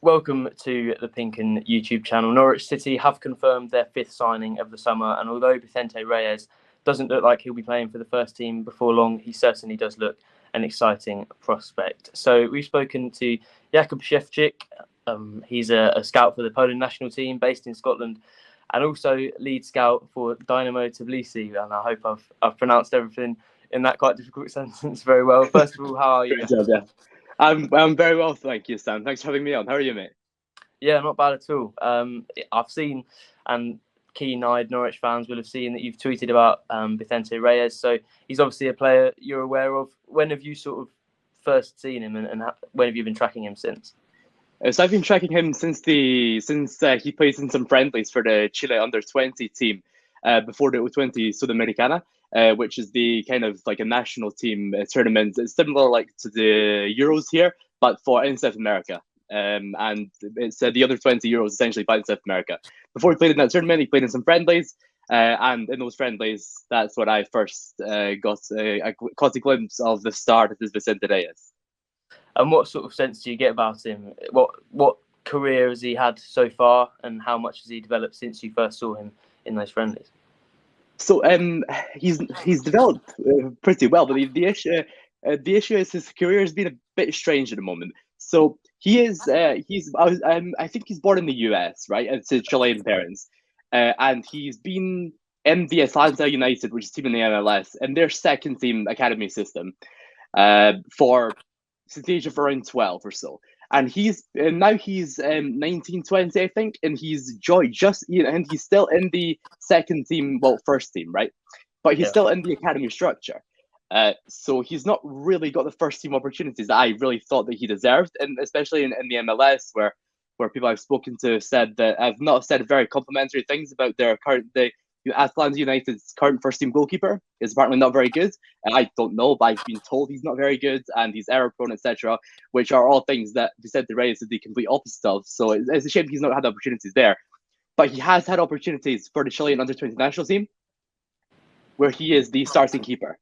Welcome to the Pinkin YouTube channel. Norwich City have confirmed their fifth signing of the summer, and although Vicente Reyes doesn't look like he'll be playing for the first team before long, he certainly does look an exciting prospect. So we've spoken to Jakub Szewczyk. He's a scout for the Poland national team based in Scotland, and also lead scout for Dynamo Tbilisi. And I hope I've pronounced everything in that quite difficult sentence very well. First of all, how are you? Great job, yeah. I'm very well, thank you, Sam. Thanks for having me on. How are you, mate? Yeah, not bad at all. I've seen, and keen-eyed Norwich fans will have seen that you've tweeted about Vicente Reyes. So he's obviously a player you're aware of. When have you sort of first seen him, and when have you been tracking him since? So I've been tracking him since he plays in some friendlies for the Chile under-20 team before the U20 Sudamericana, which is the kind of like a national team tournament. It's similar like to the Euros here, but in South America. And it's the under 20 Euros essentially, but in South America. Before he played in that tournament, he played in some friendlies. And in those friendlies, that's when I first caught a glimpse of the start of this Vicente Reyes. And what sort of sense do you get about him? What career has he had so far, and how much has he developed since you first saw him in those friendlies? So he's developed pretty well, but the issue is his career has been a bit strange at the moment. So I think he's born in the US, right? It's his Chilean parents, and he's been in the Atlanta United, which is a team in the MLS, and their second team academy system, for since the age of around 12 or so. And now he's 19, 20, I think, and he's and he's still in the second team, well, first team, right? But he's still in the academy structure. So he's not really got the first team opportunities that I really thought that he deserved, and especially in the MLS, where people I've spoken to said that I've not said very complimentary things about their Atlanta United's current first team goalkeeper is apparently not very good. I don't know, but I've been told he's not very good and he's error prone, etc., which are all things that Vicente Reyes is the complete opposite of. So it's a shame he's not had opportunities there. But he has had opportunities for the Chilean under-20 national team, where he is the starting keeper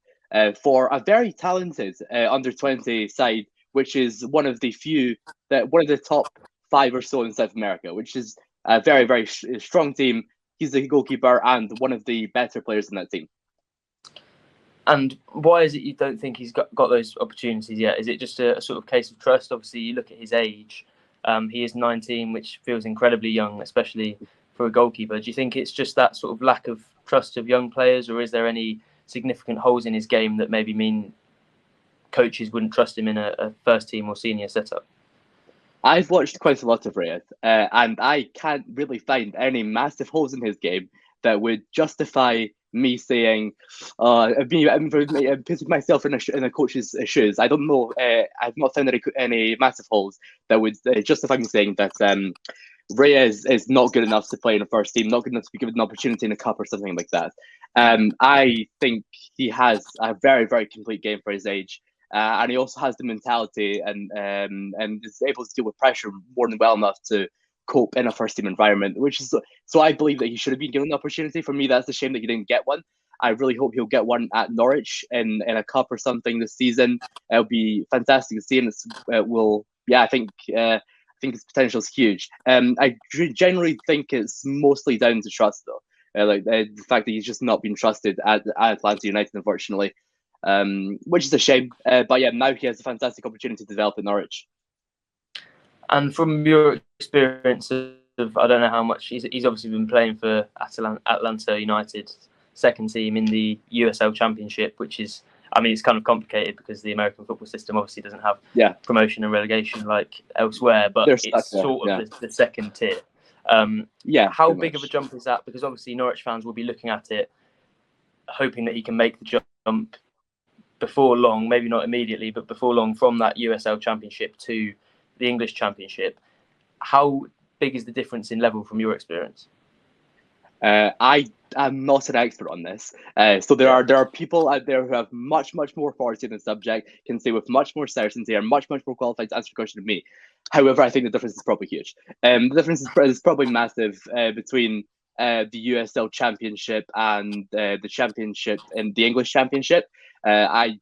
for a very talented under-20 side, which is one of the top 5 or so in South America, which is a very, very strong team. He's the goalkeeper and one of the better players in that team. And why is it you don't think he's got those opportunities yet? Is it just a sort of case of trust? Obviously, you look at his age. He is 19, which feels incredibly young, especially for a goalkeeper. Do you think it's just that sort of lack of trust of young players, or is there any significant holes in his game that maybe mean coaches wouldn't trust him in a first team or senior setup? I've watched quite a lot of Reyes, and I can't really find any massive holes in his game that would justify me saying, I'm putting myself in a coach's shoes. I don't know. I've not found any massive holes that would justify me saying that Reyes is not good enough to play in the first team, not good enough to be given an opportunity in a cup or something like that. I think he has a very, very complete game for his age. And he also has the mentality and is able to deal with pressure more than well enough to cope in a first team environment, so I believe that he should have been given the opportunity. For me, that's a shame that he didn't get one. I really hope he'll get one at Norwich in a cup or something this season. It'll be fantastic to see, and I think his potential is huge. I generally think it's mostly down to trust, though. The fact that he's just not been trusted at Atlanta United, unfortunately. Which is a shame, but yeah, now he has a fantastic opportunity to develop in Norwich. And from your experience of, I don't know how much he's obviously been playing for Atlanta United second team in the USL Championship, which is, I mean, it's kind of complicated because the American football system obviously doesn't have promotion and relegation like elsewhere, but it's sort of the second tier. How big of a jump is that? Because obviously Norwich fans will be looking at it, hoping that he can make the jump before long, maybe not immediately, but before long, from that USL Championship to the English Championship. How big is the difference in level from your experience? I am not an expert on this. So there are people out there who have much more authority in the subject, can say with much more certainty, are much more qualified to answer the question than me. However, I think the difference is probably huge. The difference is probably massive between the USL Championship and the Championship and the English Championship. I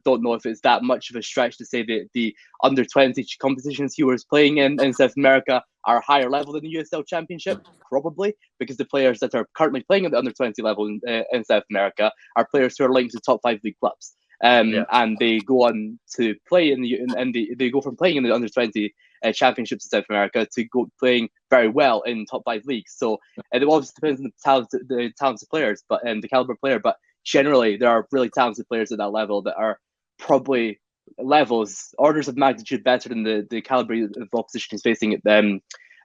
don't know if it's that much of a stretch to say that the under-20 competitions he was playing in South America are higher level than the USL Championship, probably, because the players that are currently playing at the under-20 level in South America are players who are linked to top 5 league clubs. And they go on to play they go from playing in the under-20 championships in South America to go playing very well in top 5 leagues. So it always depends on the talented players, but the caliber player. But generally, there are really talented players at that level that are probably orders of magnitude better than the caliber of opposition he's facing at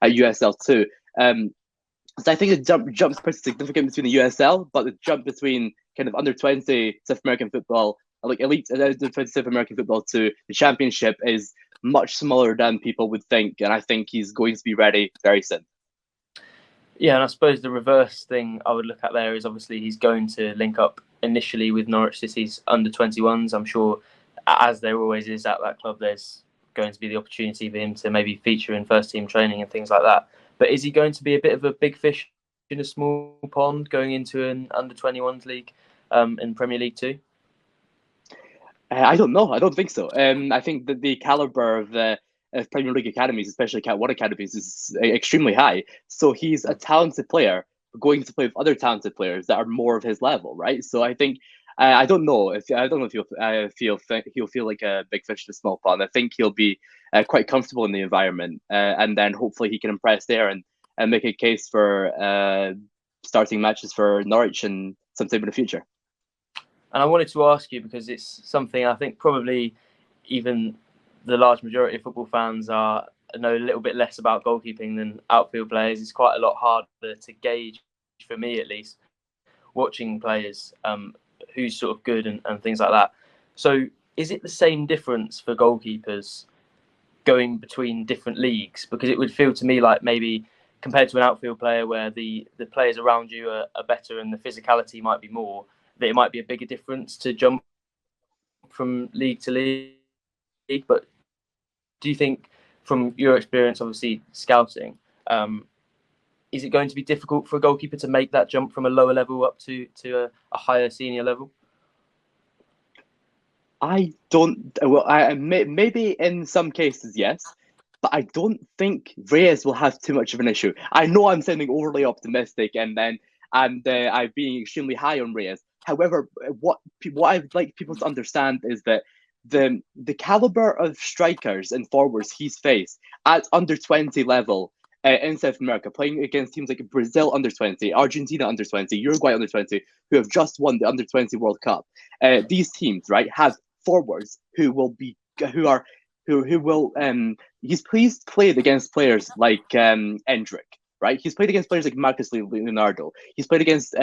USL too. So I think the jump's pretty significant between the USL, but the jump between kind of under-20 South American football, like elite under-20 South American football to the Championship is much smaller than people would think, and I think he's going to be ready very soon. Yeah, and I suppose the reverse thing I would look at there is obviously he's going to link up initially with Norwich City's under-21s. I'm sure, as there always is at that club, there's going to be the opportunity for him to maybe feature in first-team training and things like that. But is he going to be a bit of a big fish in a small pond going into an under-21s league in Premier League 2? I don't know. I don't think so. I think that the caliber of Premier League academies, especially Cat 1 academies, is extremely high. So he's a talented player going to play with other talented players that are more of his level, right? So I think I don't know if he'll feel like a big fish in a small pond. I think he'll be quite comfortable in the environment, and then hopefully he can impress there and make a case for starting matches for Norwich and sometime in the future. And I wanted to ask you, because it's something I think probably even the large majority of football fans know a little bit less about goalkeeping than outfield players. It's quite a lot harder to gauge, for me at least, watching players who's sort of good and things like that. So is it the same difference for goalkeepers going between different leagues? Because it would feel to me like maybe compared to an outfield player where the players around you are better and the physicality might be more, that it might be a bigger difference to jump from league to league. But do you think, from your experience, obviously scouting, is it going to be difficult for a goalkeeper to make that jump from a lower level up to a higher senior level? I don't. Well, maybe in some cases, yes, but I don't think Reyes will have too much of an issue. I know I'm sounding overly optimistic, and I'm being extremely high on Reyes. However, what I'd like people to understand is that the caliber of strikers and forwards he's faced at under-20 level in South America, playing against teams like Brazil under-20, Argentina under-20, Uruguay under-20, who have just won the under-20 World Cup. These teams, right, have forwards who will he's played against players like Endrick, right? He's played against players like Marcus Leonardo. He's played against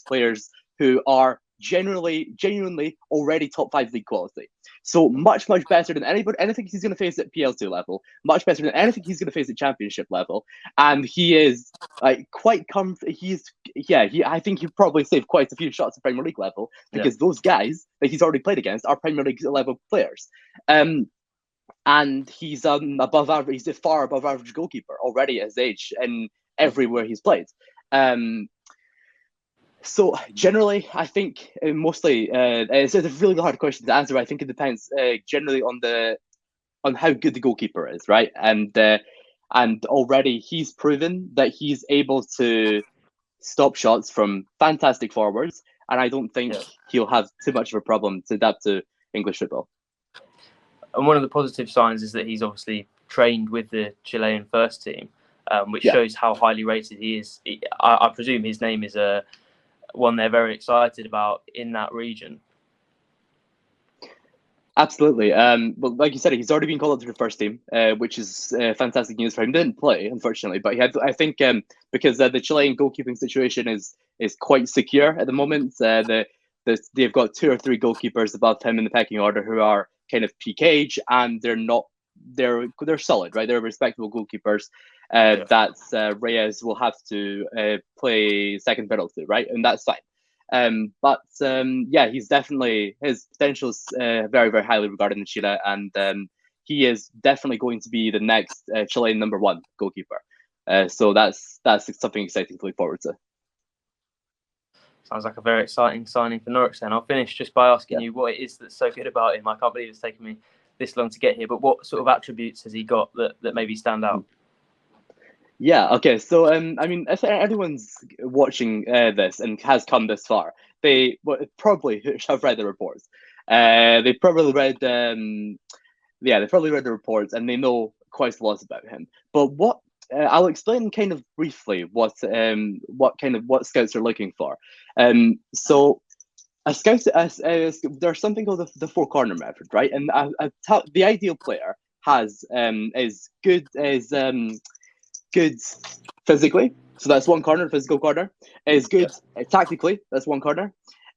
players who are genuinely already top 5 league quality. So much better than anything he's going to face at PL2 level, much better than anything he's going to face at Championship level. And he is quite comfortable. I think he'll probably save quite a few shots at Premier League level because those guys that he's already played against are Premier League level players. And he's above average. He's a far above average goalkeeper already at his age and everywhere he's played. So generally, I think mostly it's a really hard question to answer. I think it depends generally on how good the goalkeeper is, right? And already he's proven that he's able to stop shots from fantastic forwards, and I don't think he'll have too much of a problem to adapt to English football. And one of the positive signs is that he's obviously trained with the Chilean first team, which shows how highly rated he is. I presume his name is one they're very excited about in that region. Absolutely. But like you said, he's already been called up to the first team, which is fantastic news for him. He didn't play, unfortunately, but he had. I think because the Chilean goalkeeping situation is quite secure at the moment. They've got 2 or 3 goalkeepers above him in the pecking order who are kind of peak age, and they're solid, right? They're respectable goalkeepers. That Reyes will have to play second fiddle to, right? And that's fine. But he's definitely, his potential is very, very highly regarded in Chile, and he is definitely going to be the next Chilean number 1 goalkeeper. So that's something exciting to look forward to. Sounds like a very exciting signing for Norwich then. I'll finish just by asking you what it is that's so good about him. I can't believe it's taken me this long to get here, but what sort of attributes has he got that maybe stand out? Yeah, okay. So, I mean, if anyone's watching this and has come this far, they probably have read the reports. They probably read, they probably read the reports and they know quite a lot about him. But what I'll explain kind of briefly what scouts are looking for. So a scout, there's something called the four corner method, right? And the ideal player is good physically, so that's one corner, physical corner. Is good tactically, that's one corner.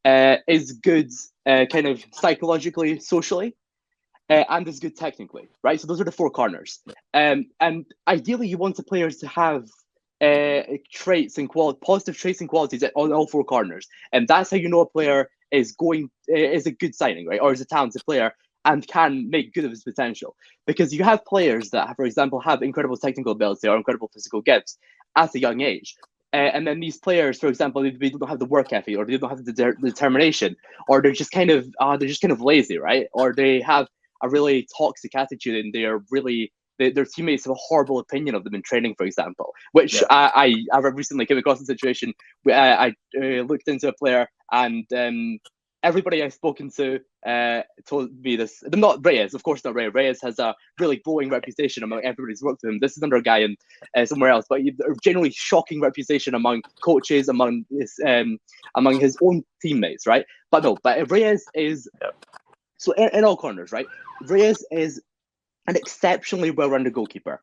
Is good kind of psychologically, socially, and is good technically, right? So those are the four corners. And ideally, you want the players to have traits and positive traits and qualities on all four corners, and that's how you know a player is a good signing, right, or is a talented player and can make good of his potential. Because you have players that, for example, have incredible technical ability or incredible physical gifts at a young age. And then these players, for example, they don't have the work ethic, or they don't have the determination, or they're just kind of lazy, right? Or they have a really toxic attitude, and their teammates have a horrible opinion of them in training, for example. Which I recently came across a situation where I looked into a player, and everybody I've spoken to told me this. Not Reyes, of course not Reyes. Reyes has a really glowing reputation among everybody who's worked with him. This is under a guy in somewhere else, but a generally shocking reputation among coaches, among his own teammates, right? But Reyes is so in all corners, right? Reyes is an exceptionally well-rounded goalkeeper.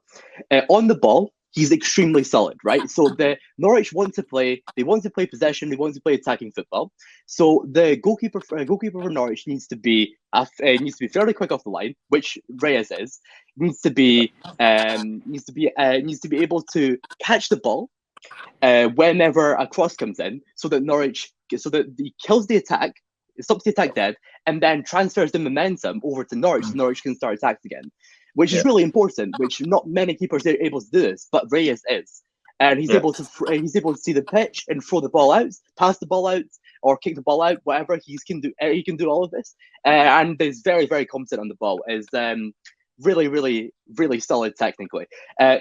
On the ball, he's extremely solid, right? So the Norwich want to play possession, they want to play attacking football. So the goalkeeper for Norwich needs to be fairly quick off the line, which Reyes is. Needs to be able to catch the ball whenever a cross comes in, so that he kills the attack, stops the attack dead, and then transfers the momentum over to Norwich, so Norwich can start attacks again. Which is really important, which not many keepers are able to do this, but Reyes is. And he's able to see the pitch and throw the ball out, pass the ball out, or kick the ball out, whatever. He can do all of this. And is very, very competent on the ball. Is really, really, really solid technically.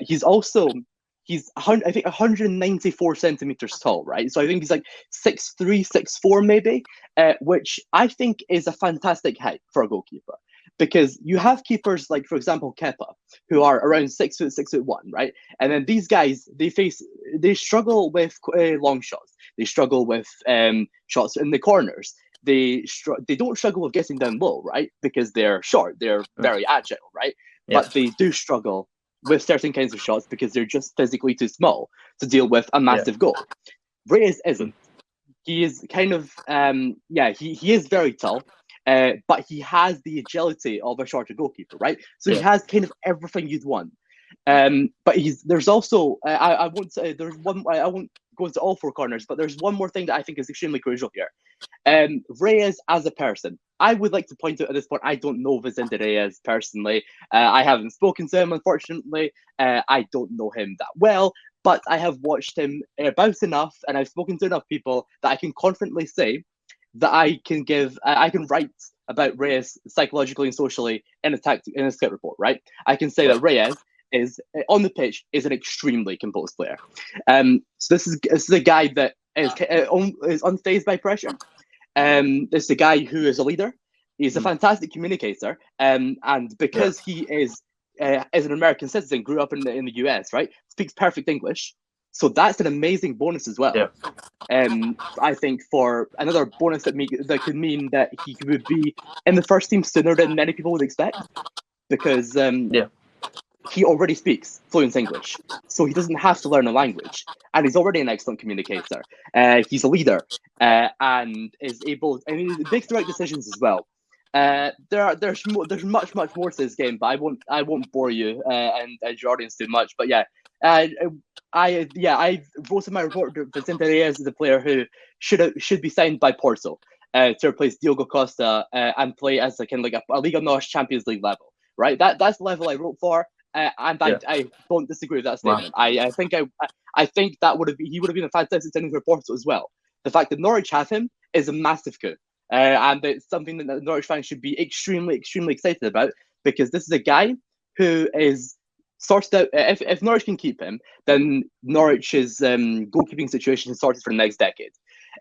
He's 194 centimeters tall, right? So I think he's like 6'3", 6'4", maybe, which I think is a fantastic height for a goalkeeper. Because you have keepers like, for example, Kepa, who are around 6 foot, 6'1", right? And then these guys, they struggle with long shots. They struggle with shots in the corners. They don't struggle with getting down low, right? Because they're short, they're very agile, right? Yeah. But they do struggle with certain kinds of shots because they're just physically too small to deal with a massive goal. Reyes isn't. He is kind of, he is very tall. But he has the agility of a shorter goalkeeper, right? So he has kind of everything you'd want. But there's also I won't go into all four corners, but there's one more thing that I think is extremely crucial here. Reyes as a person, I would like to point out at this point, I don't know Vicente Reyes personally. I haven't spoken to him, unfortunately. I don't know him that well, but I have watched him about enough, and I've spoken to enough people that I can confidently say that I can write about Reyes psychologically and socially in a scout report, right? I can say that Reyes is on the pitch is an extremely composed player. So this is a guy that is unfazed by pressure. This is a guy who is a leader. He's a fantastic communicator, and because he is an American citizen, grew up in the US, right? Speaks perfect English. So that's an amazing bonus as well. I think for another bonus that could mean that he would be in the first team sooner than many people would expect, because he already speaks fluent English, so he doesn't have to learn a language, and he's already an excellent communicator. He's a leader and is able, and he makes the right decisions as well. There's much more to this game, but I won't bore you and your audience too much. But I wrote in my report that Vicente Reyes is a player who should be signed by Porto to replace Diogo Costa and play as a kind of like a Liga NOS Champions League level, right? That's the level I wrote for, and I don't disagree with that statement. Wow. I think he would have been a fantastic signing for Porto as well. the fact that Norwich have him is a massive coup. And it's something that the Norwich fans should be extremely, extremely excited about, because this is a guy who is sorted out. If Norwich can keep him, then Norwich's goalkeeping situation is sorted for the next decade.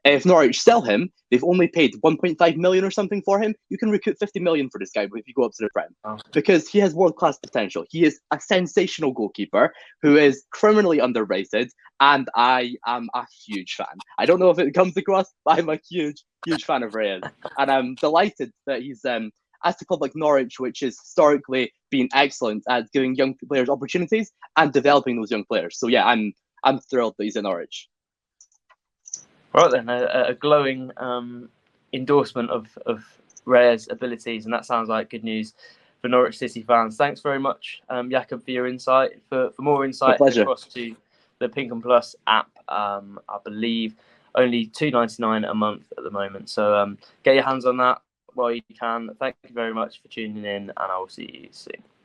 If Norwich sell him, they've only paid 1.5 million or something for him. You can recoup 50 million for this guy if you go up to the Prem, because he has world-class potential. He is a sensational goalkeeper who is criminally underrated, and I am a huge fan. I don't know if it comes across, but I'm a huge, huge fan of Reyes, and I'm delighted that he's at a club like Norwich, which has historically been excellent at giving young players opportunities and developing those young players. So yeah, I'm thrilled that he's in Norwich. Right then, a glowing endorsement of Reyes' abilities, and that sounds like good news for Norwich City fans. Thanks very much, Jakub, for your insight. For more insight, head across to the Pink and Plus app. I believe only $2.99 a month at the moment, so get your hands on that while you can. Thank you very much for tuning in, and I will see you soon.